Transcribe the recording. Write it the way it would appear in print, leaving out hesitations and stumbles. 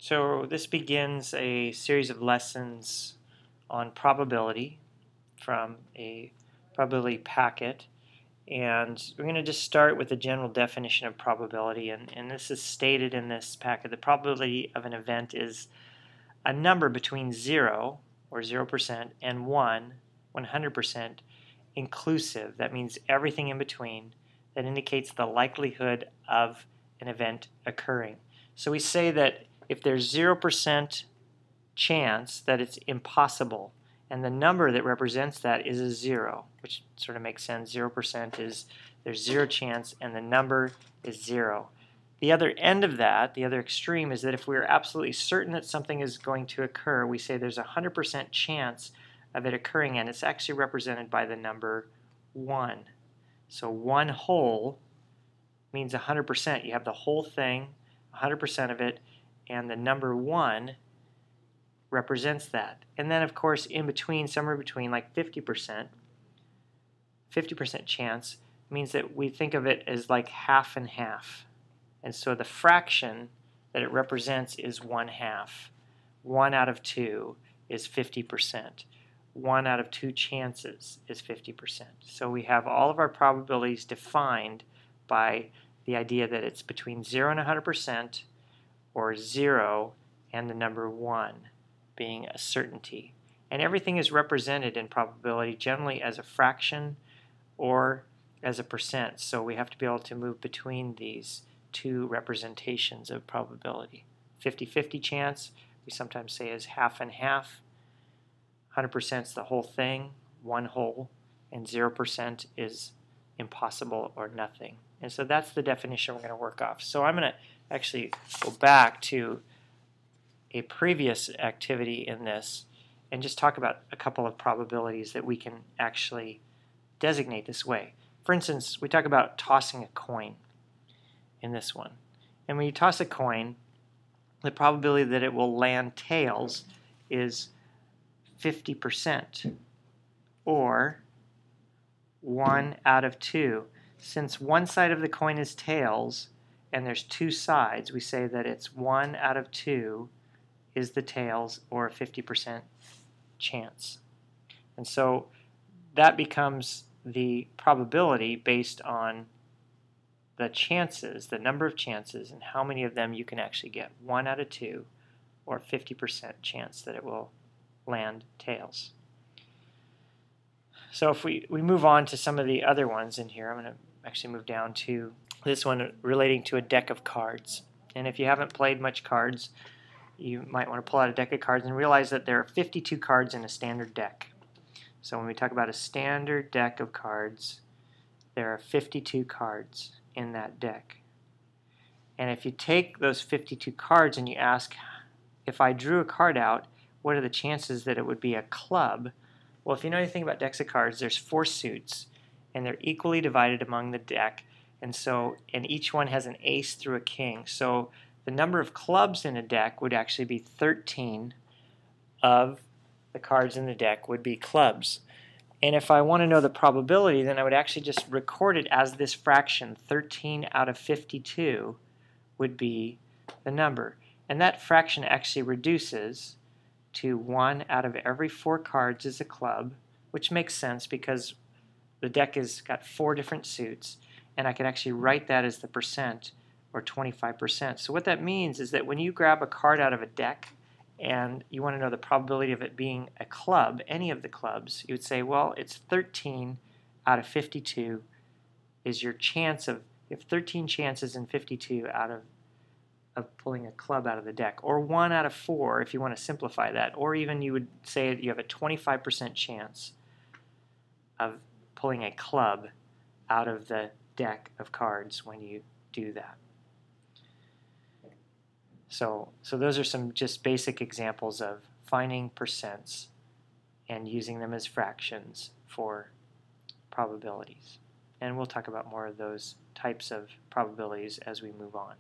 So this begins a series of lessons on probability from a probability packet, and we're going to just start with a general definition of probability, and this is stated in this packet. The probability of an event is a number between 0 or 0% and 100% inclusive. That means everything in between that indicates the likelihood of an event occurring. So we say that if there's 0% chance that it's impossible, and the number that represents that is a 0, which sort of makes sense. 0% is there's 0 chance and the number is 0. The other end of that, the other extreme, is that if we're absolutely certain that something is going to occur, we say there's a 100% chance of it occurring, and it's actually represented by the number 1. So 1 whole means 100%. You have the whole thing, 100% of it, and the number 1 represents that. And then, of course, in between, somewhere between, like 50% chance means that we think of it as like half and half. And so the fraction that it represents is 1/2. 1 out of 2 is 50%. 1 out of 2 chances is 50%. So we have all of our probabilities defined by the idea that it's between 0 and 100%, or 0 and the number 1 being a certainty. And everything is represented in probability generally as a fraction or as a percent. So we have to be able to move between these two representations of probability. 50-50 chance, we sometimes say, is half and half. 100% is the whole thing, 1 whole, and 0% is impossible or nothing. And so that's the definition we're going to work off. So I'm going to actually go back to a previous activity in this and just talk about a couple of probabilities that we can actually designate this way. For instance, we talk about tossing a coin in this one. And when you toss a coin, the probability that it will land tails is 50%, or 1 out of 2. Since one side of the coin is tails and there's 2 sides, we say that it's 1 out of 2 is the tails, or a 50% chance. And so that becomes the probability based on the chances, the number of chances, and how many of them you can actually get. 1 out of 2, or 50% chance that it will land tails. So if we move on to some of the other ones in here, I'm going to actually move down to this one relating to a deck of cards. And if you haven't played much cards, you might want to pull out a deck of cards and realize that there are 52 cards in a standard deck. So when we talk about a standard deck of cards, there are 52 cards in that deck. And if you take those 52 cards and you ask, if I drew a card out, what are the chances that it would be a club? Well, if you know anything about decks of cards, there's 4 suits, and they're equally divided among the deck, and each one has an ace through a king. So the number of clubs in a deck would actually be 13 of the cards in the deck would be clubs. And if I want to know the probability, then I would actually just record it as this fraction. 13 out of 52 would be the number. And that fraction actually reduces to 1 out of every 4 cards is a club, which makes sense because the deck has got 4 different suits, and I can actually write that as the percent, or 25%. So what that means is that when you grab a card out of a deck and you want to know the probability of it being a club, any of the clubs, you would say, well, it's 13 out of 52 is your chance of, you have 13 chances in 52 out of pulling a club out of the deck, or 1 out of 4 if you want to simplify that, or even you would say that you have a 25% chance of pulling a club out of the deck of cards when you do that. So those are some just basic examples of finding percents and using them as fractions for probabilities. And we'll talk about more of those types of probabilities as we move on.